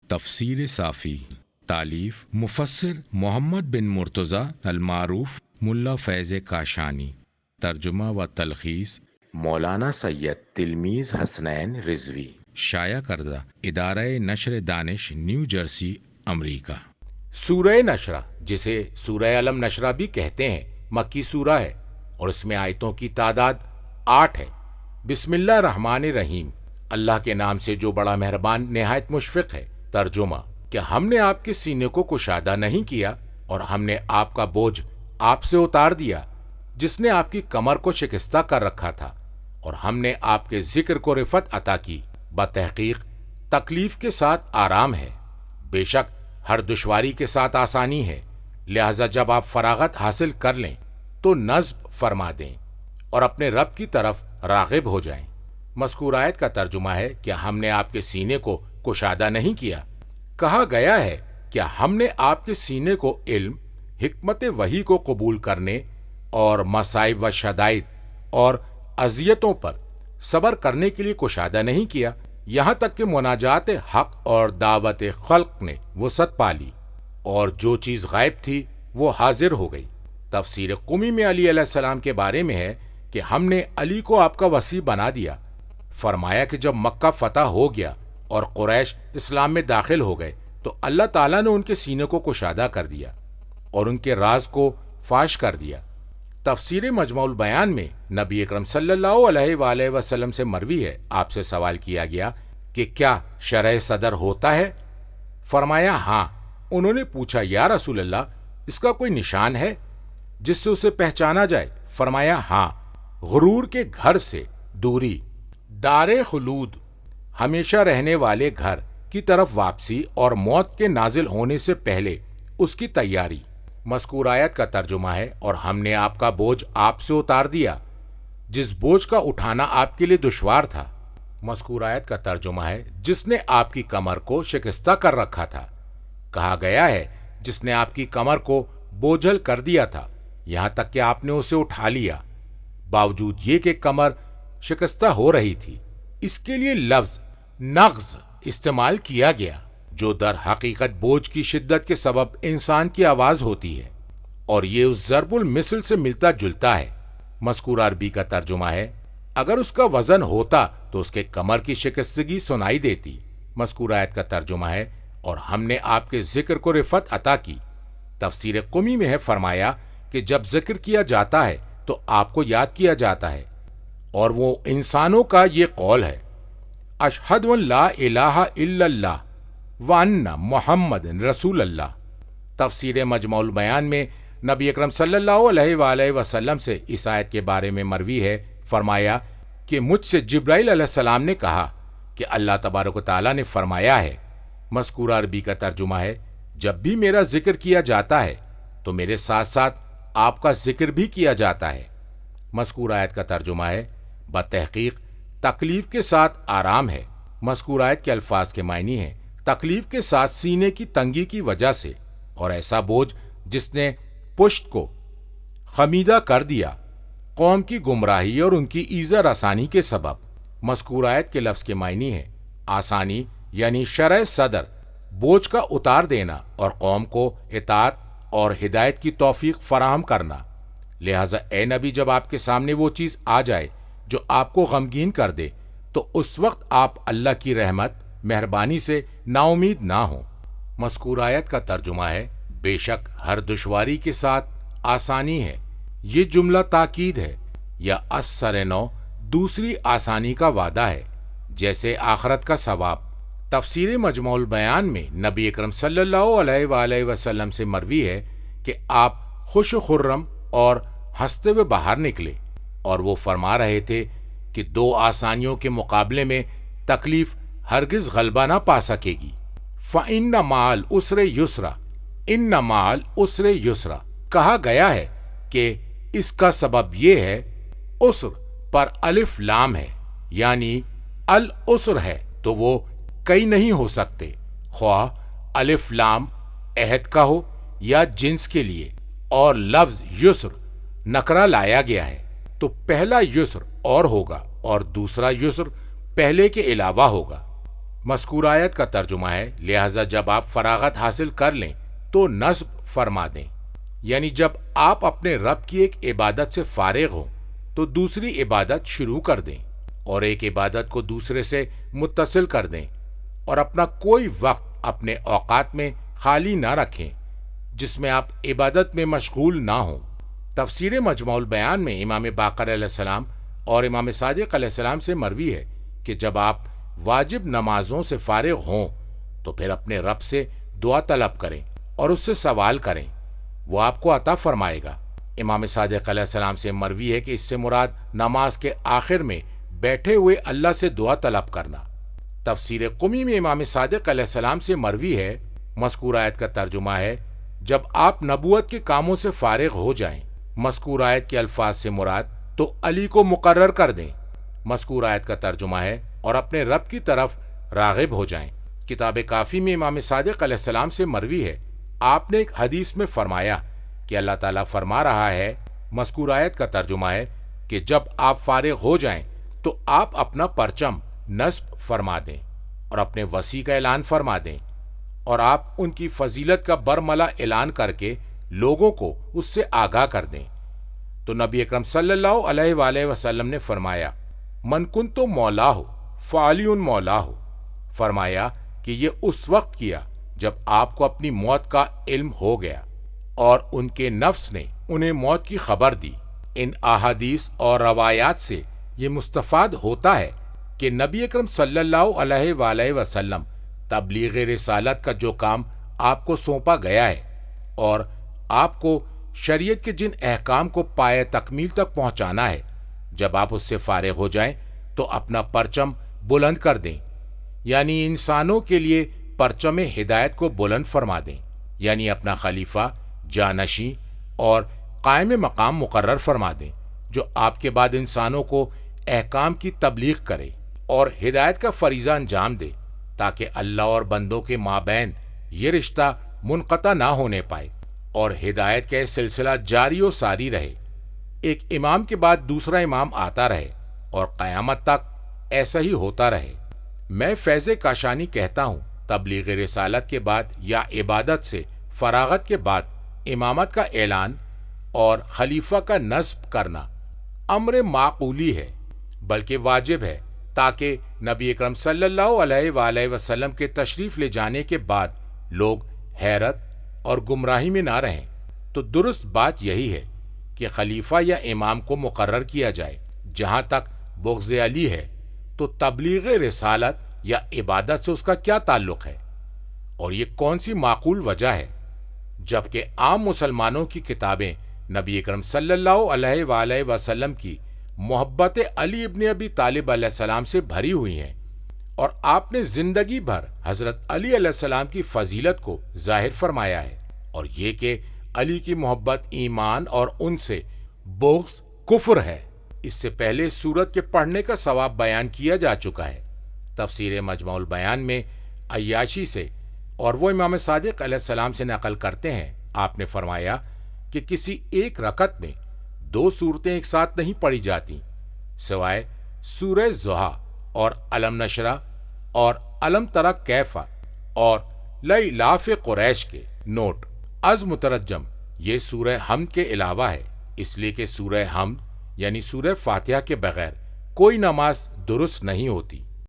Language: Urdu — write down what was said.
تفسیر صافی، تالیف مفسر محمد بن مرتضی المعروف ملا فیض کاشانی، ترجمہ و تلخیص مولانا سید تلمیذ حسنین رضوی، شائع کردہ ادارہ نشر دانش نیو جرسی امریکہ۔ سورہ نشرہ، جسے سورہ علم نشرہ بھی کہتے ہیں، مکی سورہ ہے اور اس میں آیتوں کی تعداد 8 ہے۔ بسم اللہ الرحمن الرحیم، اللہ کے نام سے جو بڑا مہربان نہایت مشفق ہے۔ ترجمہ کہ ہم نے آپ کے سینے کو کشادہ نہیں کیا اور ہم نے آپ کا بوجھ آپ سے اتار دیا جس نے آپ کی کمر کو شکستہ کر رکھا تھا، اور ہم نے آپ کے ذکر کو رفعت عطا کی۔ بتحقیق تکلیف کے ساتھ آرام ہے، بے شک ہر دشواری کے ساتھ آسانی ہے، لہذا جب آپ فراغت حاصل کر لیں تو نصب فرما دیں اور اپنے رب کی طرف راغب ہو جائیں۔ مذکور آیت کا ترجمہ ہے کہ ہم نے آپ کے سینے کو کشادہ نہیں کیا۔ کہا گیا ہے کہ ہم نے آپ کے سینے کو علم، حکمت وحی کو قبول کرنے اور مصائب و شدائد اور اذیتوں پر صبر کرنے کے لیے کشادہ نہیں کیا، یہاں تک کہ مناجات حق اور دعوت خلق نے وسعت پا لی اور جو چیز غائب تھی وہ حاضر ہو گئی۔ تفسیر قمی میں علی علیہ السلام کے بارے میں ہے کہ ہم نے علی کو آپ کا وصی بنا دیا۔ فرمایا کہ جب مکہ فتح ہو گیا اور قریش اسلام میں داخل ہو گئے تو اللہ تعالیٰ نے ان کے سینے کو کشادہ کر دیا اور ان کے راز کو فاش کر دیا۔ تفسیر مجموع البیان میں نبی اکرم صلی اللہ علیہ وآلہ وسلم سے مروی ہے، آپ سے سوال کیا گیا کہ کیا شرح صدر ہوتا ہے؟ فرمایا ہاں۔ انہوں نے پوچھا یا رسول اللہ، اس کا کوئی نشان ہے جس سے اسے پہچانا جائے؟ فرمایا ہاں، غرور کے گھر سے دوری، دار خلود ہمیشہ رہنے والے گھر کی طرف واپسی اور موت کے نازل ہونے سے پہلے اس کی تیاری۔ مذکور آیت کا ترجمہ ہے اور ہم نے آپ کا بوجھ آپ سے اتار دیا جس بوجھ کا اٹھانا آپ کے لیے دشوار تھا۔ مذکور آیت کا ترجمہ ہے جس نے آپ کی کمر کو شکستہ کر رکھا تھا۔ کہا گیا ہے جس نے آپ کی کمر کو بوجھل کر دیا تھا یہاں تک کہ آپ نے اسے اٹھا لیا، باوجود یہ کہ کمر شکستہ ہو رہی تھی۔ اس کے لیے لفظ نغز استعمال کیا گیا جو در حقیقت بوجھ کی شدت کے سبب انسان کی آواز ہوتی ہے، اور یہ اس ضرب المثل سے ملتا جلتا ہے۔ مذکور عربی کا ترجمہ ہے اگر اس کا وزن ہوتا تو اس کے کمر کی شکستگی سنائی دیتی۔ مذکور آیت کا ترجمہ ہے اور ہم نے آپ کے ذکر کو رفعت عطا کی۔ تفسیر قمی میں ہے، فرمایا کہ جب ذکر کیا جاتا ہے تو آپ کو یاد کیا جاتا ہے، اور وہ انسانوں کا یہ قول ہے، اشہد ان لا الہ الا اللہ وان محمد رسول اللہ۔ تفسیر مجموع البیان میں نبی اکرم صلی اللہ علیہ وآلہ وسلم سے اس آیت کے بارے میں مروی ہے، فرمایا کہ مجھ سے جبرائیل علیہ السلام نے کہا کہ اللہ تبارک و تعالیٰ نے فرمایا ہے۔ مذکورہ عربی کا ترجمہ ہے جب بھی میرا ذکر کیا جاتا ہے تو میرے ساتھ ساتھ آپ کا ذکر بھی کیا جاتا ہے۔ مذکور آیت کا ترجمہ ہے بتحقیق تکلیف کے ساتھ آرام ہے۔ مذکور آیت کے الفاظ کے معنی ہیں تکلیف کے ساتھ سینے کی تنگی کی وجہ سے، اور ایسا بوجھ جس نے پشت کو خمیدہ کر دیا، قوم کی گمراہی اور ان کی ایذا رسانی کے سبب۔ مذکور آیت کے لفظ کے معنی ہیں آسانی، یعنی شرح صدر، بوجھ کا اتار دینا اور قوم کو اطاعت اور ہدایت کی توفیق فراہم کرنا۔ لہٰذا اے نبی، جب آپ کے سامنے وہ چیز آ جائے جو آپ کو غمگین کر دے تو اس وقت آپ اللہ کی رحمت مہربانی سے نا امید نہ ہوں۔ مذکور آیت کا ترجمہ ہے بے شک ہر دشواری کے ساتھ آسانی ہے۔ یہ جملہ تاکید ہے یا اثر نو دوسری آسانی کا وعدہ ہے، جیسے آخرت کا ثواب۔ تفسیر مجموع البیان میں نبی اکرم صلی اللہ علیہ وآلہ وسلم سے مروی ہے کہ آپ خوش و خرم اور ہنستے ہوئے باہر نکلے، اور وہ فرما رہے تھے کہ دو آسانیوں کے مقابلے میں تکلیف ہرگز غلبہ نہ پا سکے گی۔ فَإِنَّ مَعَ الْعُسْرِ يُسْرًا، إِنَّ مَعَ الْعُسْرِ يُسْرًا۔ کہا گیا ہے کہ اس کا سبب یہ ہے عسر پر الف لام ہے، یعنی العسر ہے تو وہ کئی نہیں ہو سکتے، خواہ الف لام عہد کا ہو یا جنس کے لیے، اور لفظ یسر نکرہ لایا گیا ہے تو پہلا یسر اور ہوگا اور دوسرا یسر پہلے کے علاوہ ہوگا۔ مذکور آیت کا ترجمہ ہے لہذا جب آپ فراغت حاصل کر لیں تو نصب فرما دیں، یعنی جب آپ اپنے رب کی ایک عبادت سے فارغ ہوں تو دوسری عبادت شروع کر دیں اور ایک عبادت کو دوسرے سے متصل کر دیں، اور اپنا کوئی وقت اپنے اوقات میں خالی نہ رکھیں جس میں آپ عبادت میں مشغول نہ ہوں۔ تفسیر مجموع البیان میں امام باقر علیہ السلام اور امام صادق علیہ السلام سے مروی ہے کہ جب آپ واجب نمازوں سے فارغ ہوں تو پھر اپنے رب سے دعا طلب کریں اور اس سے سوال کریں، وہ آپ کو عطا فرمائے گا۔ امام صادق علیہ السلام سے مروی ہے کہ اس سے مراد نماز کے آخر میں بیٹھے ہوئے اللہ سے دعا طلب کرنا۔ تفسیر قمی میں امام صادق علیہ السلام سے مروی ہے، مذکور آیت کا ترجمہ ہے جب آپ نبوت کے کاموں سے فارغ ہو جائیں۔ مذکور آیت کے الفاظ سے مراد تو علی کو مقرر کر دیں۔ مذکور آیت کا ترجمہ ہے اور اپنے رب کی طرف راغب ہو جائیں۔ کتاب کافی میں امام صادق علیہ السلام سے مروی ہے، آپ نے ایک حدیث میں فرمایا کہ اللہ تعالیٰ فرما رہا ہے، مذکور آیت کا ترجمہ ہے کہ جب آپ فارغ ہو جائیں تو آپ اپنا پرچم نصب فرما دیں اور اپنے وصی کا اعلان فرما دیں، اور آپ ان کی فضیلت کا برملا اعلان کر کے لوگوں کو اس سے آگاہ کر دیں۔ تو نبی اکرم صلی اللہ علیہ وآلہ وسلم نے فرمایا، من کنت مولاہ فعلی مولاہ، فرمایا کہ یہ اس وقت کیا جب آپ کو اپنی موت کا علم ہو گیا اور ان کے نفس نے انہیں موت کی خبر دی۔ ان احادیث اور روایات سے یہ مستفاد ہوتا ہے کہ نبی اکرم صلی اللہ علیہ وآلہ وسلم تبلیغ رسالت کا جو کام آپ کو سونپا گیا ہے اور آپ کو شریعت کے جن احکام کو پائے تکمیل تک پہنچانا ہے، جب آپ اس سے فارغ ہو جائیں تو اپنا پرچم بلند کر دیں، یعنی انسانوں کے لیے پرچم ہدایت کو بلند فرما دیں، یعنی اپنا خلیفہ، جانشین اور قائم مقام مقرر فرما دیں جو آپ کے بعد انسانوں کو احکام کی تبلیغ کرے اور ہدایت کا فریضہ انجام دے، تاکہ اللہ اور بندوں کے مابین یہ رشتہ منقطع نہ ہونے پائے اور ہدایت کا سلسلہ جاری و ساری رہے، ایک امام کے بعد دوسرا امام آتا رہے اور قیامت تک ایسا ہی ہوتا رہے۔ میں فیض کاشانی کہتا ہوں، تبلیغ رسالت کے بعد یا عبادت سے فراغت کے بعد امامت کا اعلان اور خلیفہ کا نصب کرنا امر معقولی ہے، بلکہ واجب ہے، تاکہ نبی اکرم صلی اللہ علیہ وآلہ وسلم کے تشریف لے جانے کے بعد لوگ حیرت اور گمراہی میں نہ رہیں۔ تو درست بات یہی ہے کہ خلیفہ یا امام کو مقرر کیا جائے۔ جہاں تک بغض علی ہے تو تبلیغ رسالت یا عبادت سے اس کا کیا تعلق ہے، اور یہ کون سی معقول وجہ ہے، جبکہ عام مسلمانوں کی کتابیں نبی اکرم صلی اللہ علیہ وآلہ وسلم کی محبت علی ابن ابی طالب علیہ السلام سے بھری ہوئی ہیں، اور آپ نے زندگی بھر حضرت علی علیہ السلام کی فضیلت کو ظاہر فرمایا ہے، اور یہ کہ علی کی محبت ایمان اور ان سے بغض کفر ہے۔ اس سے پہلے سورت کے پڑھنے کا ثواب بیان کیا جا چکا ہے۔ تفسیر مجموع البیان میں عیاشی سے، اور وہ امام صادق علیہ السلام سے نقل کرتے ہیں، آپ نے فرمایا کہ کسی ایک رکعت میں 2 سورتیں ایک ساتھ نہیں پڑھی جاتی سوائے سورہ ضحیٰ اور علم نشرہ اور علم تری کیف اور لإلاف قریش کے۔ نوٹ: از مترجم یہ سورہ حمد کے علاوہ ہے، اس لیے کہ سورہ حمد یعنی سورہ فاتحہ کے بغیر کوئی نماز درست نہیں ہوتی۔